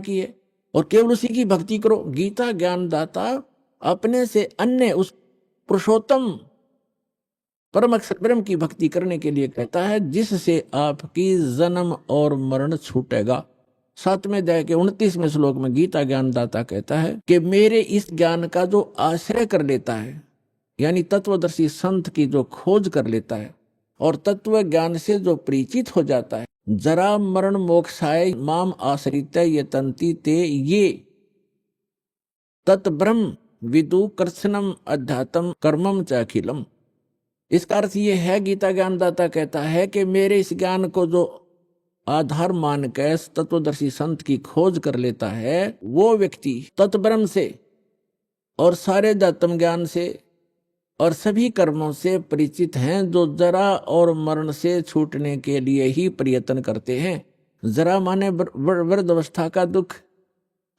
की है और केवल उसी की भक्ति करो। गीता ज्ञानदाता अपने से अन्य उस पुरुषोत्तम परम अक्षर ब्रह्म की भक्ति करने के लिए कहता है, जिससे आपकी जन्म और मरण छूटेगा। 7वें अध्याय के 29वें श्लोक में गीता ज्ञानदाता कहता है कि मेरे इस ज्ञान का जो आश्रय कर लेता है, यानी तत्वदर्शी संत की जो खोज कर लेता है और तत्व ज्ञान से जो परिचित हो जाता है, जरा मरण मोक्षाय माम आश्रित ये तंती ते ये तत् ब्रह्म विदु कर्षणम अध्यात्म कर्मम च अखिलम। इसका अर्थ ये है, गीता ज्ञानदाता कहता है कि मेरे इस ज्ञान को जो आधार मान के तत्वदर्शी संत की खोज कर लेता है, वो व्यक्ति तत्ब्रह्म से और सारे अध्यात्म ज्ञान से और सभी कर्मों से परिचित हैं, जो जरा और मरण से छूटने के लिए ही प्रयत्न करते हैं। जरा माने वृद्धावस्था का दुख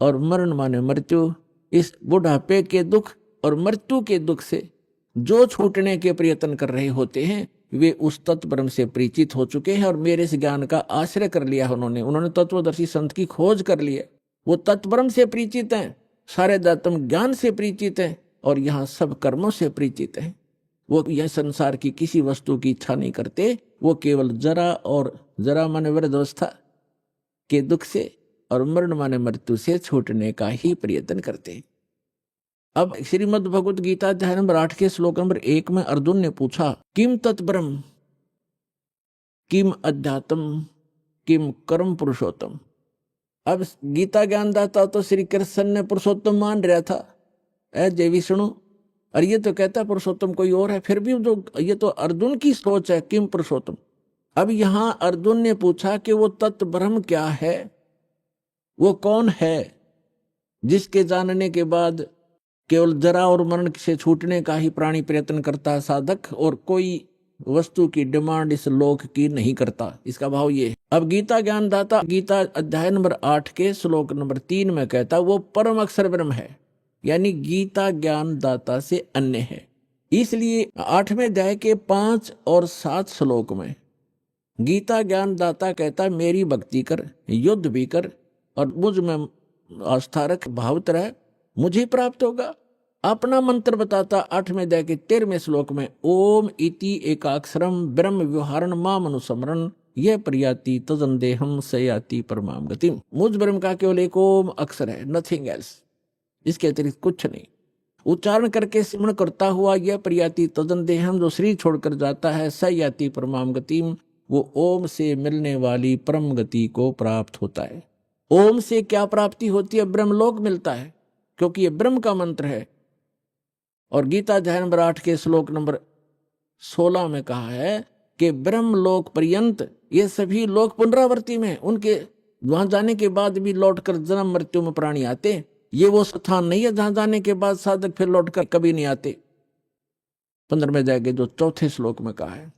और मरण माने मृत्यु। इस बुढ़ापे के दुख और मृत्यु के दुख से जो छूटने के प्रयत्न कर रहे होते हैं, वे उस तत्ब्रह्म से परिचित हो चुके हैं और मेरे इस ज्ञान का आश्रय कर लिया है। उन्होंने तत्वदर्शी संत की खोज कर लिया। वो तत्ब्रह्म से परिचित हैं, सारे अध्यात्म ज्ञान से परिचित हैं और यहाँ सब कर्मों से परिचित हैं। वो यह संसार की किसी वस्तु की इच्छा नहीं करते, वो केवल जरा माने वृद्धावस्था के दुख से और मरण माने मृत्यु से छूटने का ही प्रयत्न करते हैं। अब श्रीमद् भगवत गीता अध्याय नंबर 8 के श्लोक नंबर 1 में अर्जुन ने पूछा, किम तत्ब्रह्म किम अध्यात्म किम कर्म पुरुषोत्तम। अब गीता ज्ञानदाता तो श्री कृष्ण ने पुरुषोत्तम मान रहा था, जय विष्णु, और ये तो कहता पुरुषोत्तम कोई और है। फिर भी जो ये तो अर्जुन की सोच है, किम पुरुषोत्तम। अब यहां अर्जुन ने पूछा कि वो तत्ब्रह्म क्या है, वो कौन है जिसके जानने के बाद केवल जरा और मरण से छूटने का ही प्राणी प्रयत्न करता है साधक, और कोई वस्तु की डिमांड इस लोक की नहीं करता। इसका भाव ये है। अब गीता ज्ञानदाता गीता अध्याय नंबर 8 के श्लोक नंबर 3 में कहता वो परम अक्षर ब्रह्म है, यानी गीता ज्ञानदाता से अन्य है। इसलिए 8वें अध्याय के 5 और 7 श्लोक में गीता ज्ञानदाता कहता मेरी भक्ति कर, युद्ध भी कर और मुझ में आस्था रख, भावत रह, मुझे प्राप्त होगा। अपना मंत्र बताता 8वें अध्याय के 13वें श्लोक में, ओम इति एकाक्षरम ब्रह्म व्यवहारण माम अनुस्मरण यह प्रियाति तजन देहम सयाति परमाम गतिम। मुझ ब्रह्म का केवल एक ओम अक्षर है, नथिंग एल्स, इसके अतिरिक्त कुछ नहीं। उच्चारण करके स्मरण करता हुआ यह प्रियाति तजन देहम, जो शरीर छोड़कर जाता है, सयाति परमाम गतिम, वो ओम से मिलने वाली परम गति को प्राप्त होता है। ओम से क्या प्राप्ति होती है? ब्रह्मलोक मिलता है, क्योंकि ये ब्रह्म का मंत्र है। और गीता अध्याय नंबर 8 के श्लोक नंबर 16 में कहा है कि ब्रह्मलोक पर्यंत ये सभी लोक पुनरावर्ती में, उनके वहां जाने के बाद भी लौटकर जन्म मृत्यु में प्राणी आते। ये वो स्थान नहीं है जहां जाने के बाद साधक फिर लौटकर कभी नहीं आते। 15वें अध्याय के जो 4थे श्लोक में कहा है।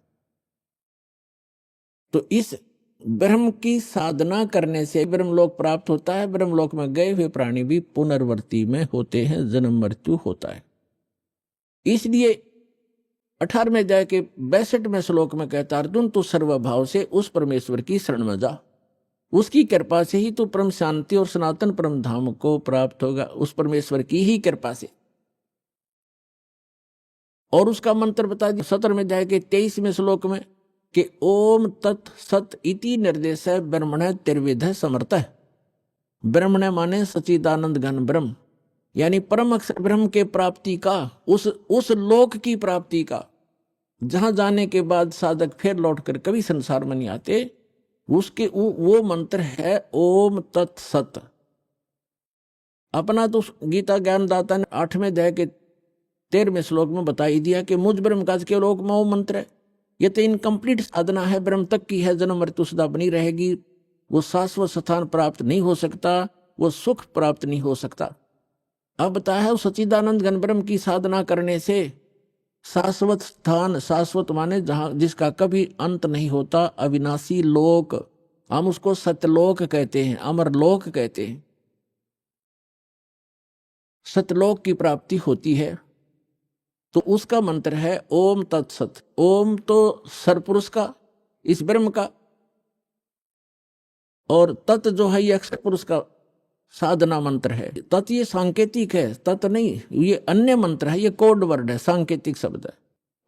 तो इस ब्रह्म की साधना करने से ब्रह्मलोक प्राप्त होता है। ब्रह्मलोक में गए हुए प्राणी भी पुनर्वर्ती में होते हैं, जन्म मृत्यु होता है। इसलिए 18वें अध्याय के 62वें श्लोक में कहता अर्जुन, तू सर्वभाव से उस परमेश्वर की शरण में जा, उसकी कृपा से ही तू परम शांति और सनातन परम धाम को प्राप्त होगा, उस परमेश्वर की ही कृपा से। और उसका मंत्र बता दिया 17वें अध्याय के 23वें श्लोक में कि ओम तत् सत इति निर्देश ब्रह्मण त्रिविध समर्थ। ब्रह्मण माने सच्चिदानंद घन ब्रह्म, यानी परम अक्षर ब्रह्म के प्राप्ति का, उस लोक की प्राप्ति का, जहां जाने के बाद साधक फिर लौटकर कभी संसार में नहीं आते, उसके वो मंत्र है ओम तत् सत। अपना तो गीता ज्ञानदाता ने 8वें अध्याय के 13वें श्लोक में बता ही दिया कि मुझ ब्रह्म का केवल लोक में वो मंत्र है। ये तो इनकम्प्लीट साधना है, ब्रह्म तक की है, जन्म मृत्यु सदा बनी रहेगी, वो शाश्वत स्थान प्राप्त नहीं हो सकता, वो सुख प्राप्त नहीं हो सकता। अब बताया है सच्चिदानंद घन ब्रह्म की साधना करने से शाश्वत स्थान, शाश्वत माने जहां जिसका कभी अंत नहीं होता, अविनाशी लोक, हम उसको सत्यलोक कहते हैं, अमरलोक कहते हैं। सत्यलोक की प्राप्ति होती है। तो उसका मंत्र है ओम तत्सत। ओम तो सरपुरुष का, इस ब्रह्म का, और तत् जो है ये अक्षर पुरुष का साधना मंत्र है। तत् ये सांकेतिक है, तत् नहीं, ये अन्य मंत्र है, ये कोड वर्ड है, सांकेतिक शब्द है।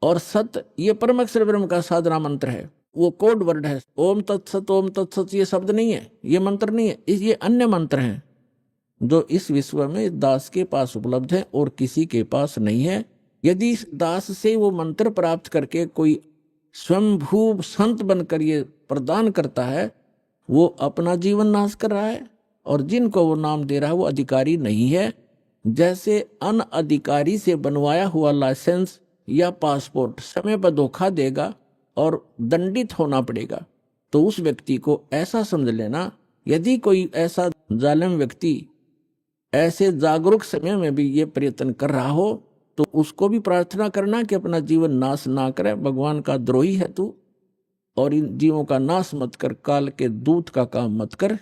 और सत ये परम अक्षर ब्रह्म का साधना मंत्र है, वो कोड वर्ड है। ओम तत्सत ये शब्द नहीं है, ये मंत्र नहीं है, ये अन्य मंत्र हैं जो इस विश्व में दास के पास उपलब्ध है और किसी के पास नहीं है। यदि इस दास से वो मंत्र प्राप्त करके कोई स्वयंभू संत बनकर ये प्रदान करता है, वो अपना जीवन नाश कर रहा है, और जिनको वो नाम दे रहा है वो अधिकारी नहीं है। जैसे अनअधिकारी से बनवाया हुआ लाइसेंस या पासपोर्ट समय पर धोखा देगा और दंडित होना पड़ेगा, तो उस व्यक्ति को ऐसा समझ लेना, यदि कोई ऐसा जालिम व्यक्ति ऐसे जागरूक समय में भी ये प्रयत्न कर रहा हो, तो उसको भी प्रार्थना करना कि अपना जीवन नाश ना करे, भगवान का द्रोही है तू, और इन जीवों का नाश मत कर, काल के दूत का काम मत कर।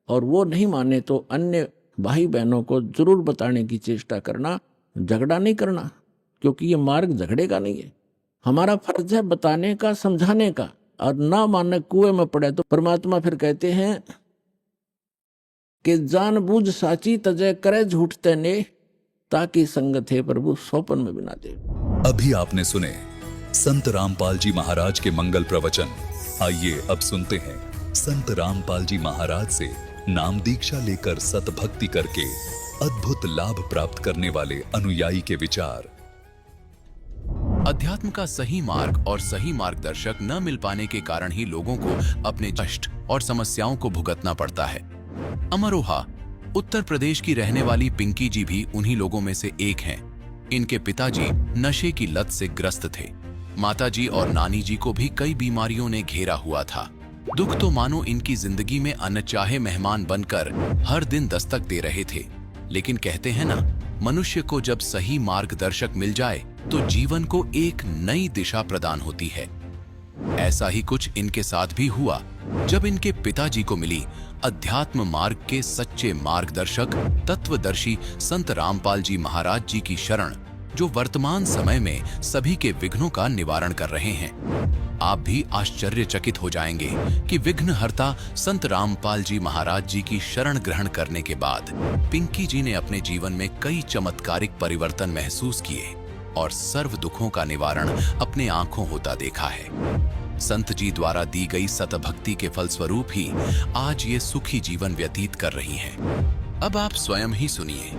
और वो नहीं माने तो अन्य भाई बहनों को जरूर बताने की चेष्टा करना, झगड़ा नहीं करना, क्योंकि ये मार्ग झगड़े का नहीं है। हमारा फर्ज है बताने का, समझाने का, और ना मानने कुएं में पड़े तो परमात्मा फिर कहते हैं कि जानबूझ साची तजय करे झूठ तने, ताकि संगत है प्रभु सोपन में बिना दे। अभी आपने सुने संत रामपाल जी महाराज के मंगल प्रवचन। आइए अब सुनते हैं संत रामपाल जी महाराज से नाम दीक्षा लेकर सत भक्ति करके अद्भुत लाभ प्राप्त करने वाले अनुयायी के विचार। अध्यात्म का सही मार्ग और सही मार्गदर्शक न मिल पाने के कारण ही लोगों को अपने कष्ट और समस्याओं को भुगतना पड़ता है। अमरोहा उत्तर प्रदेश की रहने वाली पिंकी जी भी उन्हीं लोगों में से एक हैं। इनके पिताजी नशे की लत से ग्रस्त थे। माताजी और नानी जी को भी कई बीमारियों ने घेरा हुआ था। दुख तो मानो इनकी जिंदगी में अनचाहे मेहमान बनकर हर दिन दस्तक दे रहे थे। लेकिन कहते हैं ना, मनुष्य को जब सही मार्गदर्शक मिल जाए तो जीवन को एक नई दिशा प्रदान होती है। ऐसा ही कुछ इनके साथ भी हुआ जब इनके पिताजी को मिली अध्यात्म मार्ग के सच्चे मार्गदर्शक तत्वदर्शी संत रामपाल जी महाराज जी की शरण, जो वर्तमान समय में सभी के विघ्नों का निवारण कर रहे हैं। आप भी आश्चर्यचकित हो जाएंगे कि विघ्नहर्ता संत रामपाल जी महाराज जी की शरण ग्रहण करने के बाद पिंकी जी ने अपने जीवन में कई चमत्कारिक परिवर्तन महसूस किए और सर्व दुखों का निवारण अपने आंखों होता देखा है। संत जी द्वारा दी गई सतभक्ति के फलस्वरूप ही आज ये सुखी जीवन व्यतीत कर रही हैं। अब आप स्वयं ही सुनिए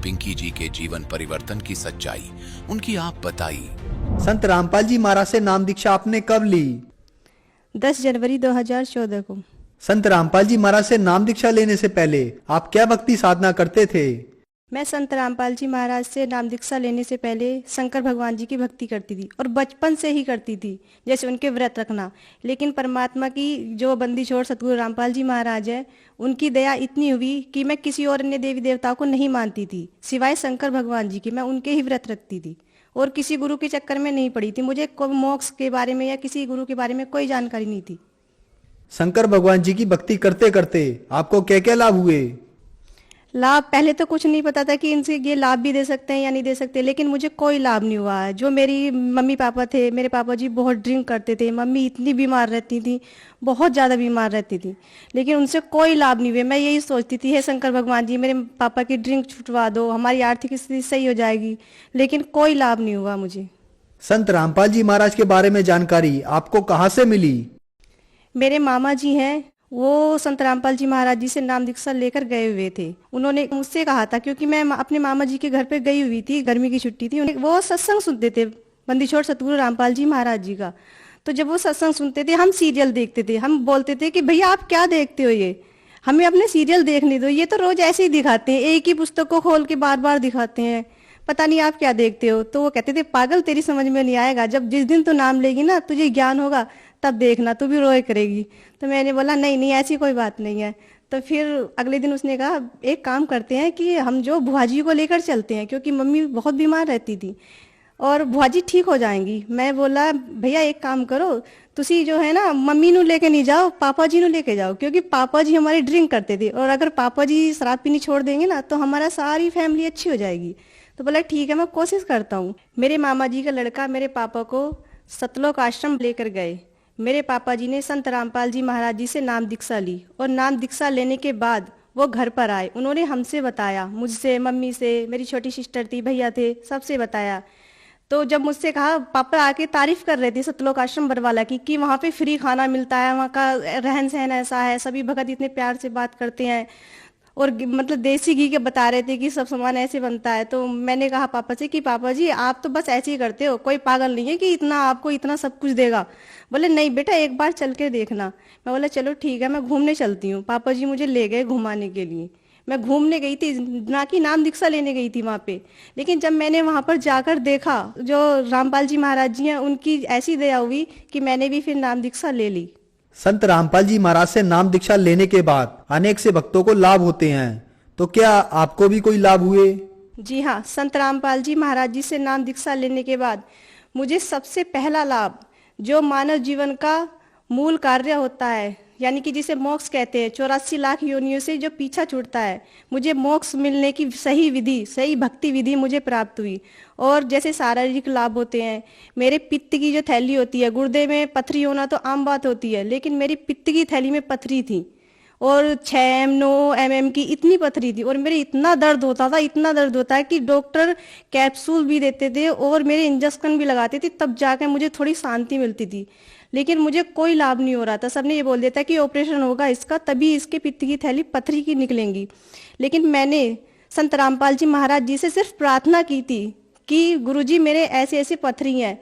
पिंकी जी के जीवन परिवर्तन की सच्चाई, उनकी आप बताइए। संत रामपाल जी महाराज से नाम दीक्षा आपने कब ली? 10 जनवरी 2014 को। संत रामपाल जी महाराज से नाम दीक्षा लेने से पहले आप क्या भक्ति साधना करते थे? मैं संत रामपाल जी महाराज से नाम दीक्षा लेने से पहले शंकर भगवान जी की भक्ति करती थी, और बचपन से ही करती थी, जैसे उनके व्रत रखना। लेकिन परमात्मा की जो बंदी छोड़ सतगुरु रामपाल जी महाराज है, उनकी दया इतनी हुई कि मैं किसी और अन्य देवी देवताओं को नहीं मानती थी, सिवाय शंकर भगवान जी की। मैं उनके ही व्रत रखती थी और किसी गुरु के चक्कर में नहीं पड़ी थी। मुझे मोक्ष के बारे में या किसी गुरु के बारे में कोई जानकारी नहीं थी। शंकर भगवान जी की भक्ति करते करते आपको क्या क्या लाभ हुए? लाभ पहले तो कुछ नहीं पता था कि इनसे ये लाभ भी दे सकते हैं या नहीं दे सकते, लेकिन मुझे कोई लाभ नहीं हुआ है। जो मेरी मम्मी पापा थे, मेरे पापा जी बहुत ड्रिंक करते थे, मम्मी इतनी बीमार रहती थी, बहुत ज़्यादा बीमार रहती थी, लेकिन उनसे कोई लाभ नहीं हुए। मैं यही सोचती थी, हे शंकर भगवान जी, मेरे पापा की ड्रिंक छुटवा दो, हमारी आर्थिक स्थिति सही हो जाएगी, लेकिन कोई लाभ नहीं हुआ मुझे। संत रामपाल जी महाराज के बारे में जानकारी आपको कहाँ से मिली? मेरे मामा जी हैं, वो संत रामपाल जी महाराज जी से नाम दीक्षा लेकर गए हुए थे। उन्होंने मुझसे कहा था, क्योंकि मैं अपने मामा जी के घर पे गई हुई थी, गर्मी की छुट्टी थी। वो सत्संग सुनते थे बंदी छोड़ सतगुरु रामपाल जी महाराज जी का। तो जब वो सत्संग सुनते थे, हम सीरियल देखते थे। हम बोलते थे कि भैया आप क्या देखते हो, ये हमें अपने सीरियल देखने दो, ये तो रोज ऐसे ही दिखाते हैं, एक ही पुस्तक को खोल के बार बार दिखाते हैं, पता नहीं आप क्या देखते हो। तो वो कहते थे, पागल तेरी समझ में नहीं आएगा, जब जिस दिन तू नाम लेगी ना, तुझे ज्ञान होगा, तब देखना, तू भी रोए करेगी। तो मैंने बोला नहीं नहीं, ऐसी कोई बात नहीं है। तो फिर अगले दिन उसने कहा, एक काम करते हैं कि हम जो बुआ जी को लेकर चलते हैं, क्योंकि मम्मी बहुत बीमार रहती थी और बुआ जी ठीक हो जाएंगी। मैं बोला, भैया एक काम करो, तुसी जो है ना मम्मी नू लेके नहीं जाओ, पापा जी नू लेके जाओ, क्योंकि पापा जी हमारे ड्रिंक करते थे, और अगर पापा जी शराब पीनी छोड़ देंगे ना, तो हमारा सारी फैमिली अच्छी हो जाएगी। तो बोला ठीक है, मैं कोशिश करता हूँ। मेरे मामा जी का लड़का मेरे पापा को सतलोक आश्रम लेकर गए। मेरे पापा जी ने संत रामपाल जी महाराज जी से नाम दीक्षा ली, और नाम दीक्षा लेने के बाद वो घर पर आए, उन्होंने हमसे बताया, मुझसे, मम्मी से, मेरी छोटी सिस्टर थी, भैया थे, सबसे बताया। तो जब मुझसे कहा, पापा आके तारीफ कर रहे थे सतलोक आश्रम बरवाला की कि वहाँ पे फ्री खाना मिलता है, वहाँ का रहन सहन ऐसा है, सभी भगत इतने प्यार से बात करते हैं, और मतलब देसी घी के बता रहे थे कि सब सामान ऐसे बनता है। तो मैंने कहा पापा से कि पापा जी आप तो बस ऐसे ही करते हो, कोई पागल नहीं है कि इतना आपको इतना सब कुछ देगा। बोले नहीं बेटा एक बार चल के देखना। मैं बोला चलो ठीक है, मैं घूमने चलती हूँ। पापा जी मुझे ले गए घुमाने के लिए। मैं घूमने गई थी, ना कि नाम दीक्षा लेने गई थी वहाँ पे। लेकिन जब मैंने वहाँ पर जाकर देखा, जो रामपाल जी महाराज जी हैं उनकी ऐसी दया हुई कि मैंने भी फिर नाम दीक्षा ले ली। संत रामपाल जी महाराज से नाम दीक्षा लेने के बाद अनेक से भक्तों को लाभ होते हैं, तो क्या आपको भी कोई लाभ हुए? जी हाँ, संत रामपाल जी महाराज जी से नाम दीक्षा लेने के बाद मुझे सबसे पहला लाभ, जो मानव जीवन का मूल कार्य होता है, यानी कि जिसे मोक्ष कहते हैं, 84 लाख योनियों से जो पीछा छूटता है, मुझे मोक्ष मिलने की सही विधि, सही भक्ति विधि मुझे प्राप्त हुई। और जैसे शारीरिक लाभ होते हैं, मेरे पित्त की जो थैली होती है, गुर्दे में पथरी होना तो आम बात होती है, लेकिन मेरी पित्त की थैली में पथरी थी और 6 9 mm की इतनी पथरी थी, और मेरे इतना दर्द होता था, इतना दर्द होता है कि डॉक्टर कैप्सूल भी देते थे और मेरे इंजेक्शन भी लगाते थे, तब जाकर मुझे थोड़ी शांति मिलती थी। लेकिन मुझे कोई लाभ नहीं हो रहा था। सबने ये बोल दिया था कि ऑपरेशन होगा इसका, तभी इसके पित्त की थैली पथरी की निकलेंगी। लेकिन मैंने संत रामपाल जी महाराज जी से सिर्फ प्रार्थना की थी कि गुरुजी मेरे ऐसे ऐसे पथरी हैं।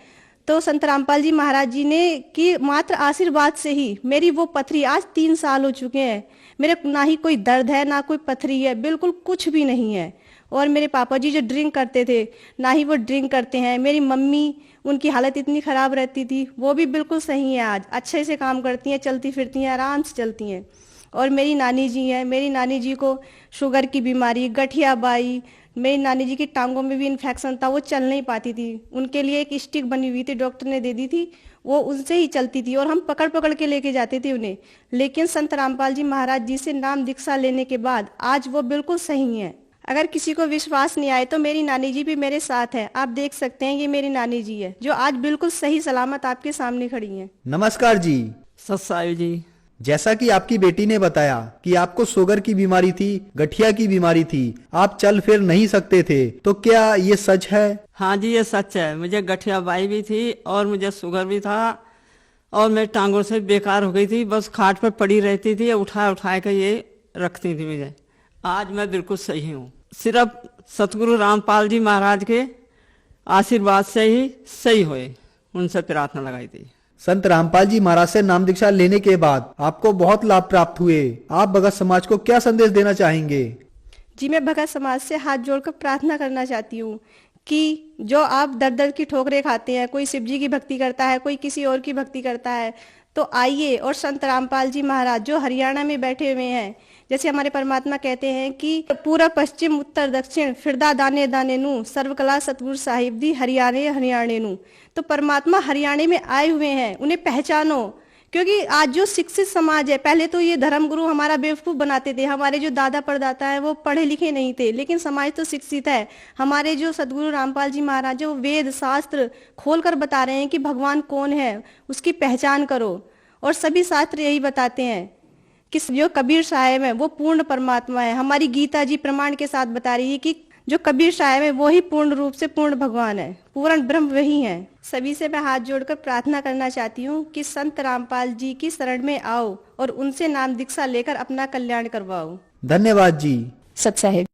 तो संत रामपाल जी महाराज जी ने कि मात्र आशीर्वाद से ही मेरी वो पथरी, आज 3 साल हो चुके हैं, मेरे ना ही कोई दर्द है ना कोई पथरी है, बिल्कुल कुछ भी नहीं है। और मेरे पापा जी जो ड्रिंक करते थे, ना ही वो ड्रिंक करते हैं। मेरी मम्मी, उनकी हालत इतनी खराब रहती थी, वो भी बिल्कुल सही है, आज अच्छे से काम करती हैं, चलती फिरती हैं, आराम से चलती हैं। और मेरी नानी जी हैं, मेरी नानी जी को शुगर की बीमारी, गठिया बाई, मेरी नानी जी की टांगों में भी इन्फेक्शन था, वो चल नहीं पाती थी। उनके लिए एक स्टिक बनी हुई थी, डॉक्टर ने दे दी थी, वो उनसे ही चलती थी और हम पकड़ पकड़ के लेके जाते थे उन्हें। लेकिन संत रामपाल जी महाराज जी से नाम दीक्षा लेने के बाद आज वो बिल्कुल सही हैं। अगर किसी को विश्वास नहीं आए तो मेरी नानी जी भी मेरे साथ है, आप देख सकते हैं, ये मेरी नानी जी है जो आज बिल्कुल सही सलामत आपके सामने खड़ी है। नमस्कार जी। सत्सायु जी। जैसा कि आपकी बेटी ने बताया कि आपको शुगर की बीमारी थी, गठिया की बीमारी थी, आप चल फिर नहीं सकते थे, तो क्या ये सच है? हाँ जी ये सच है, मुझे गठिया बाई भी थी और मुझे शुगर भी था और मेरी टांगों से बेकार हो गई थी, बस खाट पर पड़ी रहती थी, उठा उठा के ये रखती थी मुझे। आज मैं बिल्कुल सही हूँ, सिर्फ सतगुरु रामपाल जी महाराज के आशीर्वाद से ही सही हुए, उनसे प्रार्थना लगाई थी। संत रामपाल जी महाराज से नाम दीक्षा लेने के बाद आपको बहुत लाभ प्राप्त हुए, आप भगत समाज को क्या संदेश देना चाहेंगे? जी मैं भगत समाज से हाथ जोड़कर प्रार्थना करना चाहती हूँ कि जो आप दर दर की ठोकरें खाते हैं, कोई शिव जी की भक्ति करता है, कोई किसी और की भक्ति करता है, तो आइए और संत रामपाल जी महाराज जो हरियाणा में बैठे हुए हैं, जैसे हमारे परमात्मा कहते हैं कि पूरा पश्चिम उत्तर दक्षिण फिरदा दाने दाने नू सर्वकला सतगुरु साहिब दी हरियाणे हरियाणे नू। तो परमात्मा हरियाणे में आए हुए हैं, उन्हें पहचानो, क्योंकि आज जो शिक्षित समाज है, पहले तो ये धर्म गुरु हमारा बेवकूफ बनाते थे, हमारे जो दादा परदाता है वो पढ़े लिखे नहीं थे, लेकिन समाज तो शिक्षित है। हमारे जो सदगुरु रामपाल जी महाराज जो वेद शास्त्र खोल कर बता रहे हैं कि भगवान कौन है, उसकी पहचान करो। और सभी शास्त्र यही बताते हैं कि जो कबीर साहब है वो पूर्ण परमात्मा है। हमारी गीता जी प्रमाण के साथ बता रही है कि जो कबीर साहब है वो ही पूर्ण रूप से पूर्ण भगवान है, पूर्ण ब्रह्म वही है। सभी से मैं हाथ जोड़कर प्रार्थना करना चाहती हूँ कि संत रामपाल जी की शरण में आओ और उनसे नाम दीक्षा लेकर अपना कल्याण करवाओ। धन्यवाद जी। सत साहेब।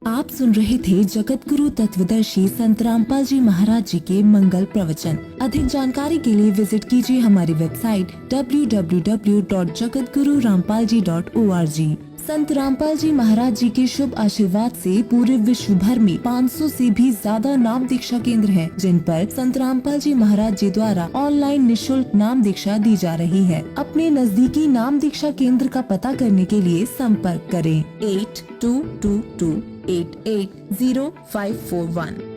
आप सुन रहे थे जगत गुरु तत्वदर्शी संत रामपाल जी महाराज जी के मंगल प्रवचन। अधिक जानकारी के लिए विजिट कीजिए हमारी वेबसाइट www.jagatgururampalji.org। संत रामपाल जी महाराज जी के शुभ आशीर्वाद से पूरे विश्व भर में 500 से भी ज्यादा नाम दीक्षा केंद्र हैं, जिन पर संत रामपाल जी महाराज जी द्वारा ऑनलाइन निशुल्क नाम दीक्षा दी जा रही है। अपने नजदीकी नाम दीक्षा केंद्र का पता करने के लिए संपर्क करें 8222880541।